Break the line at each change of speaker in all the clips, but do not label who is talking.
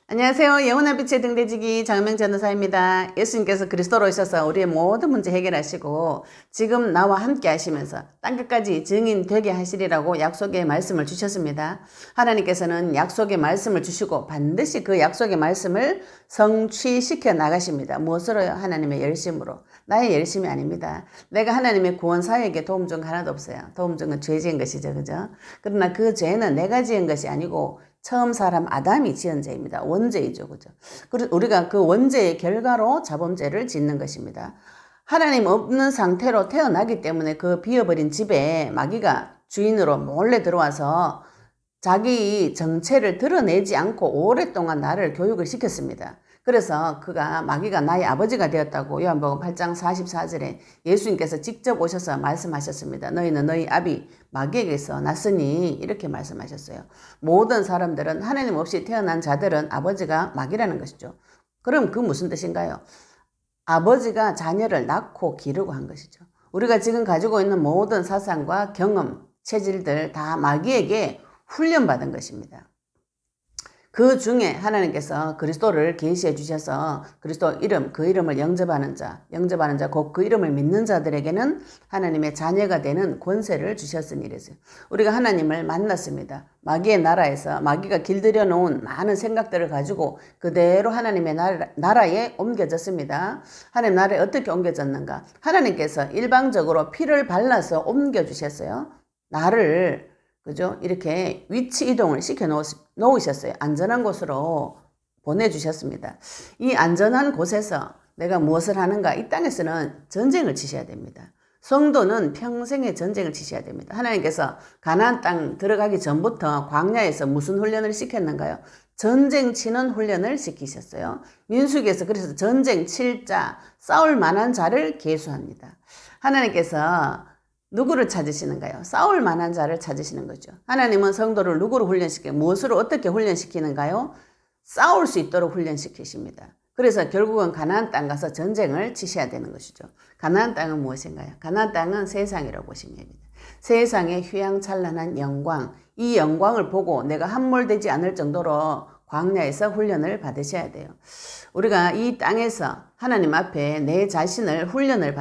안녕하세요. 영원한 빛의 등대지기 장은명 전도사입니다. 예수님께서 그리스도로 오셔서 우리의 모든 문제 해결하시고 지금 나와 함께 하시면서 땅끝까지 증인 되게 하시리라고 약속의 말씀을 주셨습니다. 하나님께서는 약속의 말씀을 주시고 반드시 그 약속의 말씀을 성취시켜 나가십니다. 무엇으로요? 하나님의 열심으로. 나의 열심이 아닙니다. 내가 하나님의 구원사에게 도움 준 거 하나도 없어요. 도움 준 건 죄 지은 것이죠. 그죠? 그러나 그 죄는 내가 지은 것이 아니고 처음 사람 아담이 지은 죄입니다. 원죄이죠. 그죠? 그리고 우리가 그 원죄의 결과로 자범죄를 짓는 것입니다. 하나님 없는 상태로 태어나기 때문에 그 비어버린 집에 마귀가 주인으로 몰래 들어와서 자기 정체를 드러내지 않고 오랫동안 나를 교육을 시켰습니다. 그래서 마귀가 나의 아버지가 되었다고 요한복음 8장 44절에 예수님께서 직접 오셔서 말씀하셨습니다. 너희는 너희 아비 마귀에게서 났으니 이렇게 말씀하셨어요. 모든 사람들은 하나님 없이 태어난 자들은 아버지가 마귀라는 것이죠. 그럼 그 무슨 뜻인가요? 아버지가 자녀를 낳고 기르고 한 것이죠. 우리가 지금 가지고 있는 모든 사상과 경험, 체질들 다 마귀에게 훈련받은 것입니다. 그 중에 하나님께서 그리스도를 계시해 주셔서 그리스도 이름, 그 이름을 영접하는 자, 곧 그 이름을 믿는 자들에게는 하나님의 자녀가 되는 권세를 주셨으니 이랬어요. 우리가 하나님을 만났습니다. 마귀의 나라에서 마귀가 길들여 놓은 많은 생각들을 가지고 그대로 하나님의 나라에 옮겨졌습니다. 하나님 나라에 어떻게 옮겨졌는가? 하나님께서 일방적으로 피를 발라서 옮겨주셨어요. 나를 그죠? 이렇게 위치 이동을 시켜 놓으셨어요. 안전한 곳으로 보내주셨습니다. 이 안전한 곳에서 내가 무엇을 하는가? 이 땅에서는 전쟁을 치셔야 됩니다. 성도는 평생의 전쟁을 치셔야 됩니다. 하나님께서 가나안 땅 들어가기 전부터 광야에서 무슨 훈련을 시켰는가요? 전쟁 치는 훈련을 시키셨어요. 민수기에서 그래서 전쟁 칠 자, 싸울 만한 자를 계수합니다. 하나님께서 누구를 찾으시는가요? 싸울 만한 자를 찾으시는 거죠. 하나님은 성도를 누구로 훈련시켜요? 무엇으로 어떻게 훈련시키는가요? 싸울 수 있도록 훈련시키십니다. 그래서 결국은 가나안 땅 가서 전쟁을 치셔야 되는 것이죠. 가나안 땅은 무엇인가요? 가나안 땅은 세상이라고 보시면 됩니다. 세상의 휘황찬란한 영광, 이 영광을 보고 내가 함몰되지 않을 정도로 광야에서 훈련을 받으셔야 돼요. 우리가 이 땅에서 하나님 앞에 내 자신을 훈련을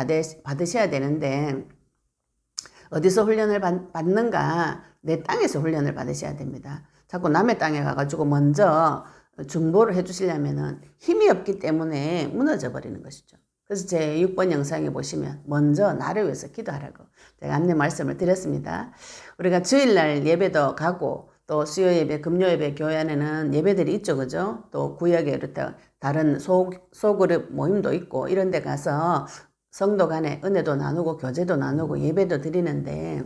받으셔야 되는데 어디서 훈련을 받는가? 내 땅에서 훈련을 받으셔야 됩니다. 자꾸 남의 땅에 가가지고 먼저 중보를 해주시려면 힘이 없기 때문에 무너져 버리는 것이죠. 그래서 제 6번 영상에 보시면 먼저 나를 위해서 기도하라고 제가 안내 말씀을 드렸습니다. 우리가 주일날 예배도 가고 또 수요 예배, 금요 예배 교회 안에는 예배들이 있죠. 그죠? 또 구역에 이렇다 다른 소그룹 모임도 있고 이런 데 가서 성도 간에 은혜도 나누고 교제도 나누고 예배도 드리는데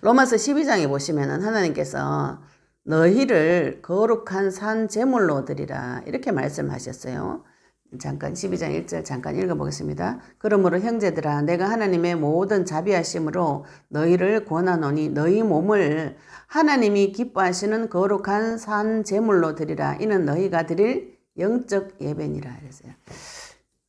로마서 12장에 보시면은 하나님께서 너희를 거룩한 산 제물로 드리라 이렇게 말씀하셨어요. 잠깐 12장 1절 잠깐 읽어보겠습니다. 그러므로 형제들아 내가 하나님의 모든 자비하심으로 너희를 권하노니 너희 몸을 하나님이 기뻐하시는 거룩한 산 제물로 드리라 이는 너희가 드릴 영적 예배니라 이랬어요.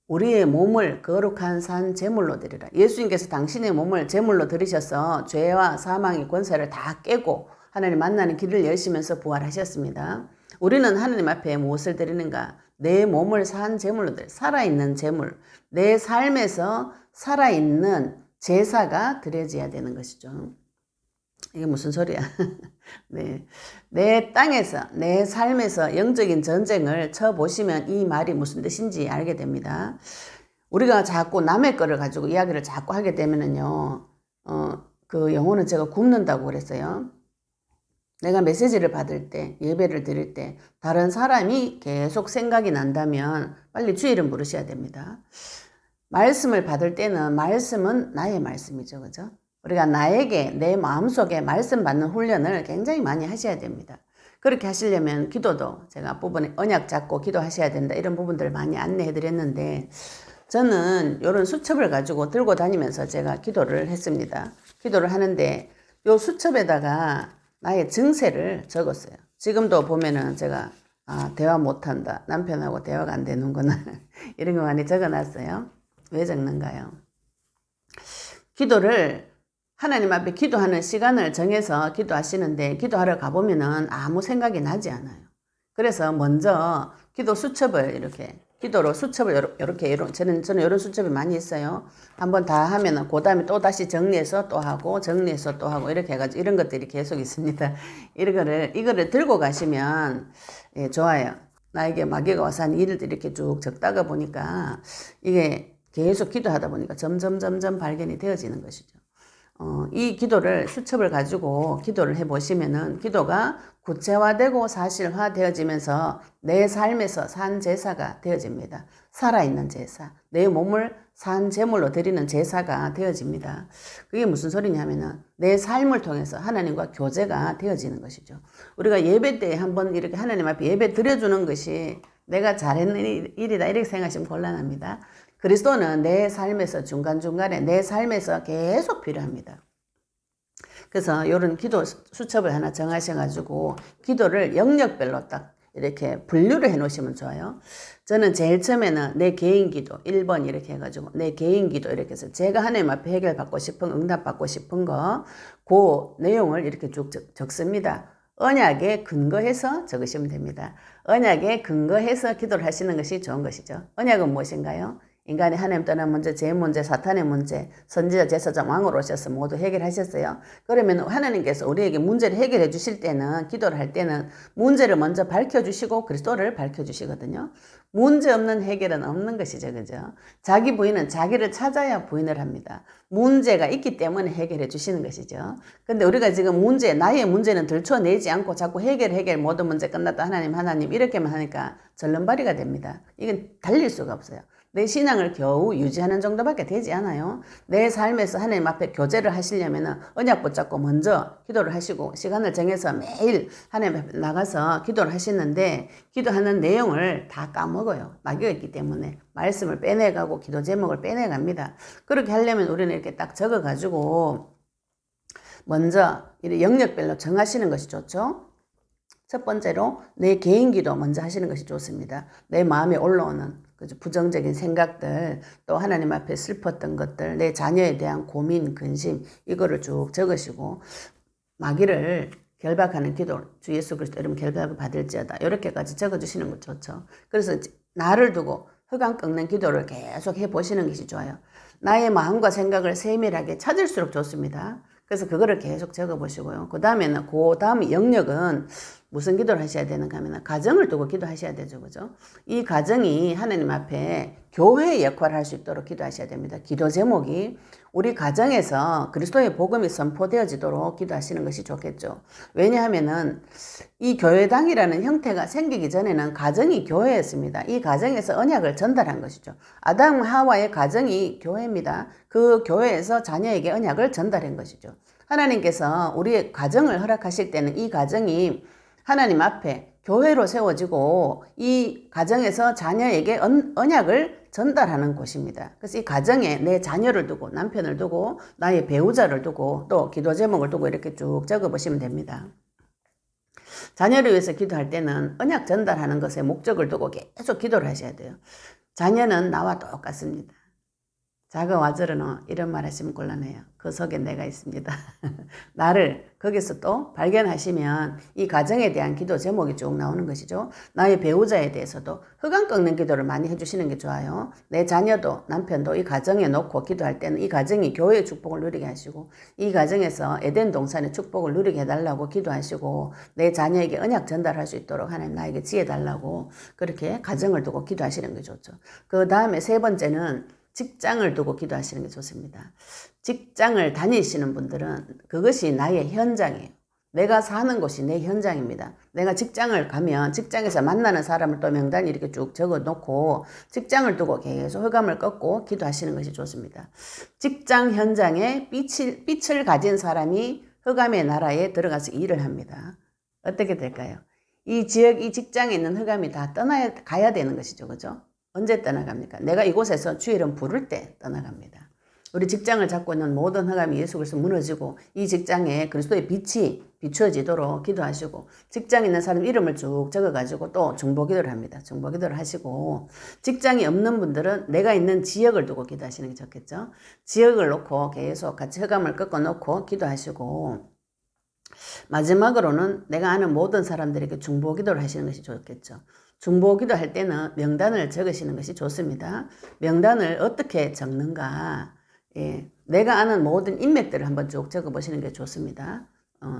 우리의 몸을 거룩한 산 제물로 드리라. 예수님께서 당신의 몸을 제물로 드리셔서 죄와 사망의 권세를 다 깨고 하나님 만나는 길을 여시면서 부활하셨습니다. 우리는 하나님 앞에 무엇을 드리는가? 내 몸을 산 제물로 드려. 살아있는 제물. 내 삶에서 살아있는 제사가 드려져야 되는 것이죠. 이게 무슨 소리야? 네. 내 땅에서, 내 삶에서 영적인 전쟁을 쳐보시면 이 말이 무슨 뜻인지 알게 됩니다. 우리가 자꾸 남의 거를 가지고 이야기를 자꾸 하게 되면은요, 그 영혼은 제가 굽는다고 그랬어요. 내가 메시지를 받을 때, 예배를 드릴 때, 다른 사람이 계속 생각이 난다면 빨리 주의 이름 부르셔야 됩니다. 말씀을 받을 때는 말씀은 나의 말씀이죠. 그죠? 우리가 나에게 내 마음속에 말씀 받는 훈련을 굉장히 많이 하셔야 됩니다. 그렇게 하시려면 기도도 제가 앞부분에 언약 잡고 기도하셔야 된다 이런 부분들을 많이 안내해 드렸는데 저는 이런 수첩을 가지고 들고 다니면서 제가 기도를 했습니다. 기도를 하는데 이 수첩에다가 나의 증세를 적었어요. 지금도 보면은 제가 대화 못한다. 남편하고 대화가 안 되는구나. 이런 거 많이 적어놨어요. 왜 적는가요? 기도를 하나님 앞에 기도하는 시간을 정해서 기도하시는데 기도하러 가보면은 아무 생각이 나지 않아요. 그래서 먼저 기도 수첩을 이렇게 기도로 수첩을 이렇게 저는 이런 수첩이 많이 있어요. 한번 다 하면은 그 다음에 또 다시 정리해서 또 하고 정리해서 또 하고 이렇게 해가지고 이런 것들이 계속 있습니다. 이거를 들고 가시면 예, 좋아요. 나에게 마귀가 와서 한 일을 이렇게 쭉 적다가 보니까 이게 계속 기도하다 보니까 점점 발견이 되어지는 것이죠. 이 기도를 수첩을 가지고 기도를 해보시면은 기도가 구체화되고 사실화 되어지면서 내 삶에서 산 제사가 되어집니다. 살아있는 제사, 내 몸을 산 제물로 드리는 제사가 되어집니다. 그게 무슨 소리냐면은 내 삶을 통해서 하나님과 교제가 되어지는 것이죠. 우리가 예배 때 한번 이렇게 하나님 앞에 예배 드려주는 것이 내가 잘했는 일이다 이렇게 생각하시면 곤란합니다. 그리스도는 내 삶에서 중간중간에 내 삶에서 계속 필요합니다. 그래서 이런 기도 수첩을 하나 정하셔가지고 기도를 영역별로 딱 이렇게 분류를 해 놓으시면 좋아요. 저는 제일 처음에는 내 개인 기도 1번 이렇게 해가지고 내 개인 기도 이렇게 해서 제가 하나님 앞에 해결받고 싶은 응답받고 싶은 거 그 내용을 이렇게 쭉 적습니다. 언약에 근거해서 적으시면 됩니다. 언약에 근거해서 기도를 하시는 것이 좋은 것이죠. 언약은 무엇인가요? 인간이 하나님 떠난 문제, 제 문제, 사탄의 문제, 선지자, 제사장, 왕으로 오셔서 모두 해결하셨어요. 그러면 하나님께서 우리에게 문제를 해결해 주실 때는, 기도를 할 때는 문제를 먼저 밝혀주시고 그리스도를 밝혀주시거든요. 문제 없는 해결은 없는 것이죠. 그죠? 자기 부인은 자기를 찾아야 부인을 합니다. 문제가 있기 때문에 해결해 주시는 것이죠. 근데 우리가 지금 나의 문제는 들춰내지 않고 자꾸 해결, 모든 문제 끝났다. 하나님, 이렇게만 하니까 절름발이가 됩니다. 이건 달릴 수가 없어요. 내 신앙을 겨우 유지하는 정도밖에 되지 않아요. 내 삶에서 하나님 앞에 교제를 하시려면 언약 붙잡고 먼저 기도를 하시고 시간을 정해서 매일 하나님 앞에 나가서 기도를 하시는데 기도하는 내용을 다 까먹어요. 마귀가 있기 때문에 말씀을 빼내가고 기도 제목을 빼내갑니다. 그렇게 하려면 우리는 이렇게 딱 적어가지고 먼저 영역별로 정하시는 것이 좋죠. 첫 번째로 내 개인 기도 먼저 하시는 것이 좋습니다. 내 마음에 올라오는 부정적인 생각들, 또 하나님 앞에 슬펐던 것들, 내 자녀에 대한 고민, 근심, 이거를 쭉 적으시고, 마귀를 결박하는 기도, 주 예수 그리스도 이름 결박을 받을지어다. 이렇게까지 적어주시는 거 좋죠. 그래서 나를 두고 흑암 꺾는 기도를 계속 해보시는 것이 좋아요. 나의 마음과 생각을 세밀하게 찾을수록 좋습니다. 그래서 그거를 계속 적어보시고요. 그 다음에는, 그 다음 영역은 무슨 기도를 하셔야 되는가 하면 가정을 두고 기도하셔야 되죠. 그죠? 이 가정이 하나님 앞에 교회의 역할을 할 수 있도록 기도하셔야 됩니다. 기도 제목이 우리 가정에서 그리스도의 복음이 선포되어지도록 기도하시는 것이 좋겠죠. 왜냐하면은 이 교회당이라는 형태가 생기기 전에는 가정이 교회였습니다. 이 가정에서 언약을 전달한 것이죠. 아담 하와의 가정이 교회입니다. 그 교회에서 자녀에게 언약을 전달한 것이죠. 하나님께서 우리의 가정을 허락하실 때는 이 가정이 하나님 앞에 교회로 세워지고 이 가정에서 자녀에게 언약을 전달하는 곳입니다. 그래서 이 가정에 내 자녀를 두고 남편을 두고 나의 배우자를 두고 또 기도 제목을 두고 이렇게 쭉 적어보시면 됩니다. 자녀를 위해서 기도할 때는 언약 전달하는 것에 목적을 두고 계속 기도를 하셔야 돼요. 자녀는 나와 똑같습니다. 작은 와저르노 이런 말 하시면 곤란해요. 그 속에 내가 있습니다. 나를 거기서 또 발견하시면 이 가정에 대한 기도 제목이 쭉 나오는 것이죠. 나의 배우자에 대해서도 흑암 꺾는 기도를 많이 해주시는 게 좋아요. 내 자녀도 남편도 이 가정에 놓고 기도할 때는 이 가정이 교회의 축복을 누리게 하시고 이 가정에서 에덴 동산의 축복을 누리게 해달라고 기도하시고 내 자녀에게 언약 전달할 수 있도록 하나님 나에게 지혜 달라고 그렇게 가정을 두고 기도하시는 게 좋죠. 그 다음에 세 번째는 직장을 두고 기도하시는 게 좋습니다. 직장을 다니시는 분들은 그것이 나의 현장이에요. 내가 사는 곳이 내 현장입니다. 내가 직장을 가면 직장에서 만나는 사람을 또 명단 이렇게 쭉 적어 놓고 직장을 두고 계속 흑암을 꺾고 기도하시는 것이 좋습니다. 직장 현장에 빛을 가진 사람이 흑암의 나라에 들어가서 일을 합니다. 어떻게 될까요? 이 지역, 이 직장에 있는 흑암이 다 가야 되는 것이죠. 그죠? 언제 떠나갑니까? 내가 이곳에서 주의 이름 부를 때 떠나갑니다. 우리 직장을 잡고 있는 모든 흑암이 예수 그리스도 무너지고 이 직장에 그리스도의 빛이 비추어지도록 기도하시고 직장에 있는 사람 이름을 쭉 적어가지고 또 중보기도를 합니다. 중보기도를 하시고 직장이 없는 분들은 내가 있는 지역을 두고 기도하시는 게 좋겠죠. 지역을 놓고 계속 같이 흑암을 꺾어 놓고 기도하시고 마지막으로는 내가 아는 모든 사람들에게 중보기도를 하시는 것이 좋겠죠. 중보기도 할 때는 명단을 적으시는 것이 좋습니다. 명단을 어떻게 적는가? 예, 내가 아는 모든 인맥들을 한번 쭉 적어보시는 게 좋습니다.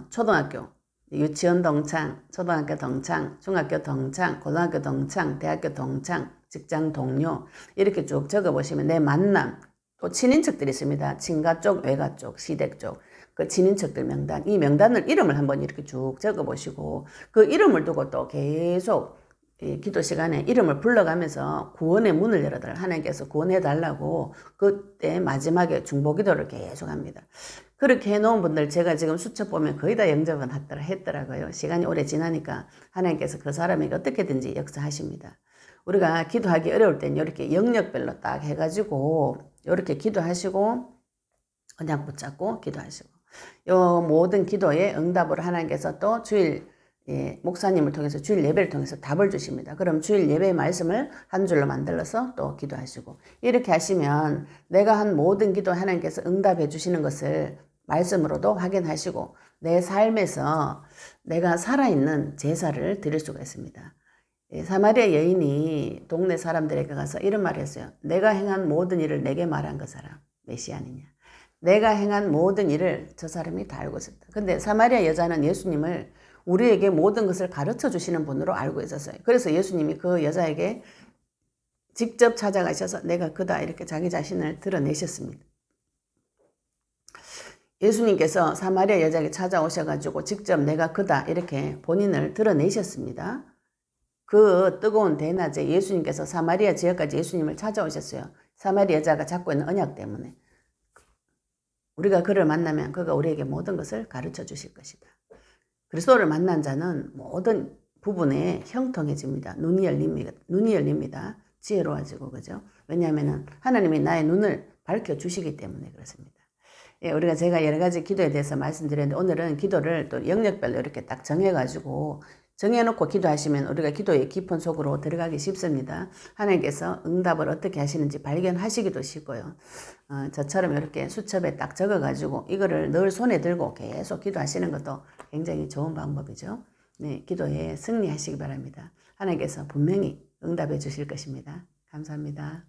초등학교, 유치원 동창, 초등학교 동창, 중학교 동창, 고등학교 동창, 대학교 동창, 직장 동료 이렇게 쭉 적어보시면 내 만남, 또 친인척들이 있습니다. 친가 쪽, 외가 쪽, 시댁 쪽. 그 친인척들 명단, 이 명단을 이름을 한번 이렇게 쭉 적어보시고 그 이름을 두고 또 계속 기도 시간에 이름을 불러가면서 구원의 문을 열어달라. 하나님께서 구원해달라고 그때 마지막에 중보기도를 계속 합니다. 그렇게 해놓은 분들 제가 지금 수첩 보면 거의 다 영접은 했더라고요. 시간이 오래 지나니까 하나님께서 그 사람에게 어떻게든지 역사하십니다. 우리가 기도하기 어려울 땐 이렇게 영역별로 딱 해가지고 이렇게 기도하시고 언약 붙잡고 기도하시고 요 모든 기도에 응답으로 하나님께서 또 주일 목사님을 통해서 주일 예배를 통해서 답을 주십니다. 그럼 주일 예배의 말씀을 한 줄로 만들어서 또 기도하시고 이렇게 하시면 내가 한 모든 기도 하나님께서 응답해 주시는 것을 말씀으로도 확인하시고 내 삶에서 내가 살아있는 제사를 드릴 수가 있습니다. 사마리아 여인이 동네 사람들에게 가서 이런 말을 했어요. 내가 행한 모든 일을 내게 말한 그 사람 메시아니냐. 내가 행한 모든 일을 저 사람이 다 알고 있었다. 근데 사마리아 여자는 예수님을 우리에게 모든 것을 가르쳐 주시는 분으로 알고 있었어요. 그래서 예수님이 그 여자에게 직접 찾아가셔서 내가 그다 이렇게 자기 자신을 드러내셨습니다. 예수님께서 사마리아 여자에게 찾아오셔가지고 직접 내가 그다 이렇게 본인을 드러내셨습니다. 그 뜨거운 대낮에 예수님께서 사마리아 지역까지 예수님을 찾아오셨어요. 사마리아 여자가 잡고 있는 언약 때문에. 우리가 그를 만나면 그가 우리에게 모든 것을 가르쳐 주실 것이다. 그리스도를 만난 자는 모든 부분에 형통해집니다. 눈이 열립니다. 지혜로워지고, 그죠? 왜냐하면 하나님이 나의 눈을 밝혀주시기 때문에 그렇습니다. 예, 제가 여러 가지 기도에 대해서 말씀드렸는데 오늘은 기도를 또 영역별로 이렇게 딱 정해가지고 정해놓고 기도하시면 우리가 기도의 깊은 속으로 들어가기 쉽습니다. 하나님께서 응답을 어떻게 하시는지 발견하시기도 쉽고요. 저처럼 이렇게 수첩에 딱 적어가지고 이거를 늘 손에 들고 계속 기도하시는 것도 굉장히 좋은 방법이죠. 네, 기도에 승리하시기 바랍니다. 하나님께서 분명히 응답해 주실 것입니다. 감사합니다.